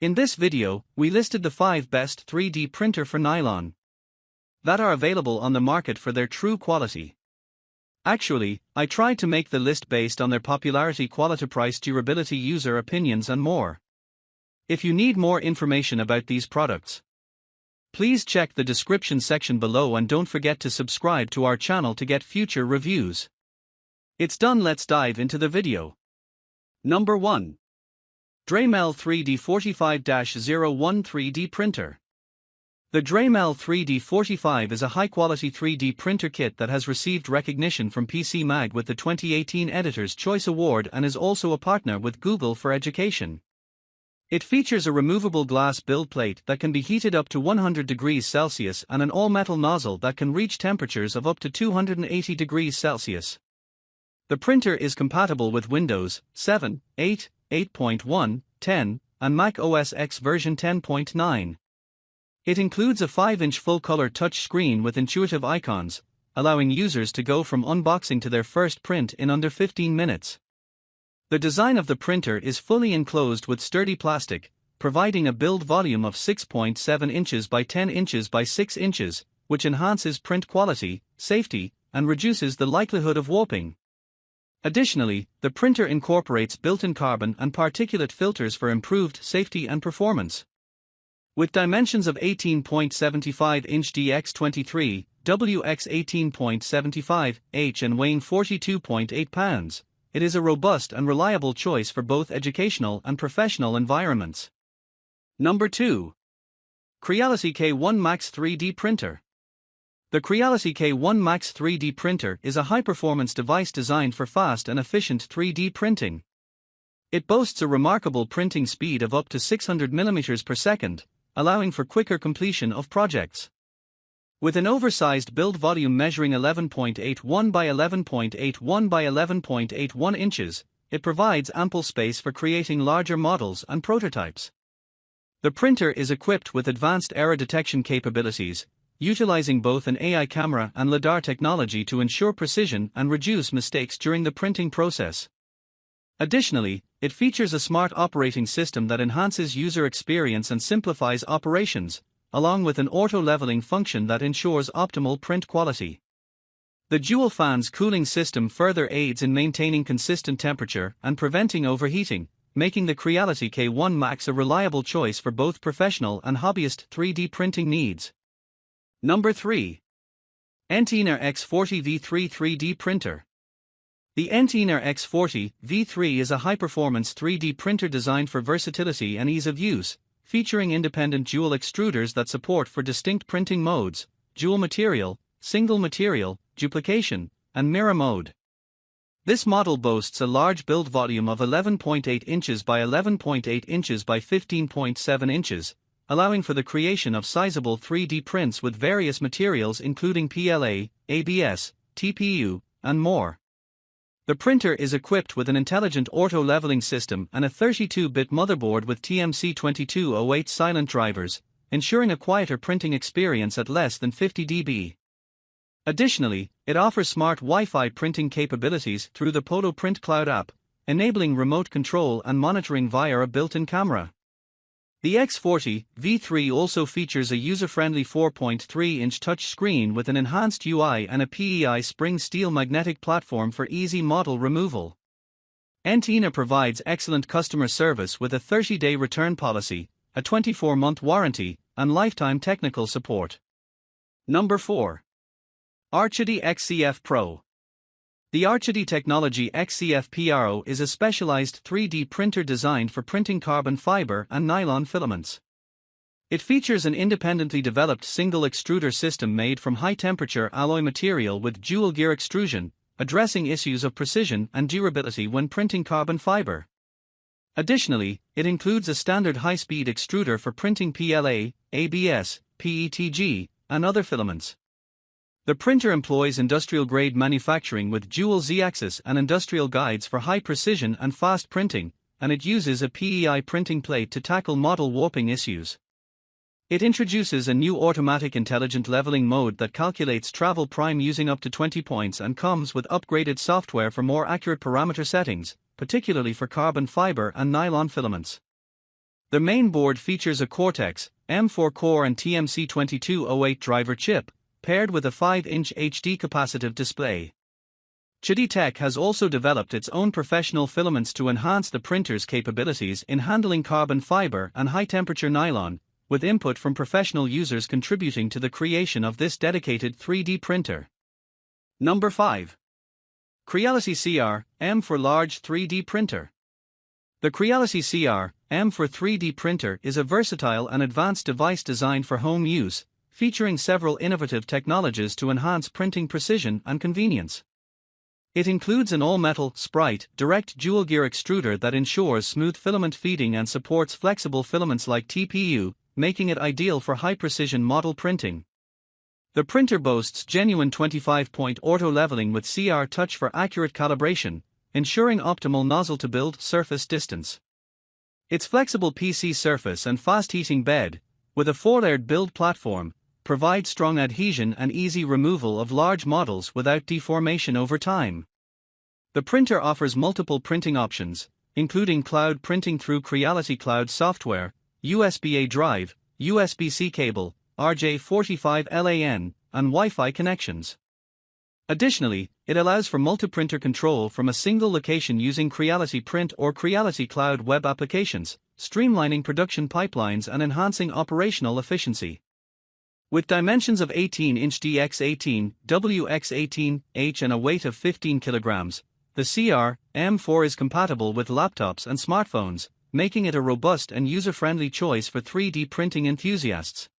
In this video, we listed the 5 best 3D printer for nylon that are available on the market for their true quality. Actually, I tried to make the list based on their popularity, quality, price, durability, user opinions and more. If you need more information about these products, please check the description section below and don't forget to subscribe to our channel to get future reviews. It's done, let's dive into the video. Number 1. Dremel 3D45-01 3D Printer. The Dremel 3D45 is a high-quality 3D printer kit that has received recognition from PC Mag with the 2018 Editor's Choice Award and is also a partner with Google for Education. It features a removable glass build plate that can be heated up to 100 degrees Celsius and an all-metal nozzle that can reach temperatures of up to 280 degrees Celsius. The printer is compatible with Windows 7, 8, 8.1, 10, and Mac OS X version 10.9. It includes a 5-inch full-color touchscreen with intuitive icons, allowing users to go from unboxing to their first print in under 15 minutes. The design of the printer is fully enclosed with sturdy plastic, providing a build volume of 6.7 inches by 10 inches by 6 inches, which enhances print quality, safety, and reduces the likelihood of warping. Additionally, the printer incorporates built-in carbon and particulate filters for improved safety and performance. With dimensions of 18.75-inch DX23, WX 18.75H and weighing 42.8 pounds, it is a robust and reliable choice for both educational and professional environments. Number 2. Creality K1 Max 3D Printer. The Creality K1 Max 3D printer is a high-performance device designed for fast and efficient 3D printing. It boasts a remarkable printing speed of up to 600 mm per second, allowing for quicker completion of projects. With an oversized build volume measuring 11.81 by 11.81 by 11.81 inches, it provides ample space for creating larger models and prototypes. The printer is equipped with advanced error detection capabilities, utilizing both an AI camera and LiDAR technology to ensure precision and reduce mistakes during the printing process. Additionally, it features a smart operating system that enhances user experience and simplifies operations, along with an auto-leveling function that ensures optimal print quality. The dual fans cooling system further aids in maintaining consistent temperature and preventing overheating, making the Creality K1 Max a reliable choice for both professional and hobbyist 3D printing needs. Number 3. Entina X40 V3 3D Printer. The Entina X40 V3 is a high-performance 3D printer designed for versatility and ease of use, featuring independent dual extruders that support for distinct printing modes: dual material, single material, duplication, and mirror mode. This model boasts a large build volume of 11.8 inches by 11.8 inches by 15.7 inches, allowing for the creation of sizable 3D prints with various materials including PLA, ABS, TPU, and more. The printer is equipped with an intelligent auto-leveling system and a 32-bit motherboard with TMC2208 silent drivers, ensuring a quieter printing experience at less than 50 dB. Additionally, it offers smart Wi-Fi printing capabilities through the Polo Print Cloud app, enabling remote control and monitoring via a built-in camera. The X40 V3 also features a user-friendly 4.3-inch touchscreen with an enhanced UI and a PEI spring steel magnetic platform for easy model removal. Entina provides excellent customer service with a 30-day return policy, a 24-month warranty, and lifetime technical support. Number 4. QIDI X-CF Pro. The QIDI Technology X-CF Pro is a specialized 3D printer designed for printing carbon fiber and nylon filaments. It features an independently developed single extruder system made from high-temperature alloy material with dual-gear extrusion, addressing issues of precision and durability when printing carbon fiber. Additionally, it includes a standard high-speed extruder for printing PLA, ABS, PETG, and other filaments. The printer employs industrial-grade manufacturing with dual Z-axis and industrial guides for high precision and fast printing, and it uses a PEI printing plate to tackle model warping issues. It introduces a new automatic intelligent leveling mode that calculates travel prime using up to 20 points and comes with upgraded software for more accurate parameter settings, particularly for carbon fiber and nylon filaments. The main board features a Cortex M4 core and TMC2208 driver chip, paired with a 5-inch HD capacitive display. QIDI Tech has also developed its own professional filaments to enhance the printer's capabilities in handling carbon fiber and high-temperature nylon, with input from professional users contributing to the creation of this dedicated 3D printer. Number 5. Creality CR-M for large 3D printer. The Creality CR-M for 3D printer is a versatile and advanced device designed for home use, featuring several innovative technologies to enhance printing precision and convenience. It includes an all-metal, Sprite, direct dual-gear extruder that ensures smooth filament feeding and supports flexible filaments like TPU, making it ideal for high-precision model printing. The printer boasts genuine 25-point auto-leveling with CR Touch for accurate calibration, ensuring optimal nozzle-to-build surface distance. Its flexible PC surface and fast-heating bed, with a 4-layered build platform, provide strong adhesion and easy removal of large models without deformation over time. The printer offers multiple printing options, including cloud printing through Creality Cloud software, USB-A drive, USB-C cable, RJ45 LAN, and Wi-Fi connections. Additionally, it allows for multi-printer control from a single location using Creality Print or Creality Cloud web applications, streamlining production pipelines and enhancing operational efficiency. With dimensions of 18-inch DX18, WX18H and a weight of 15 kilograms, the CR-M4 is compatible with laptops and smartphones, making it a robust and user-friendly choice for 3D printing enthusiasts.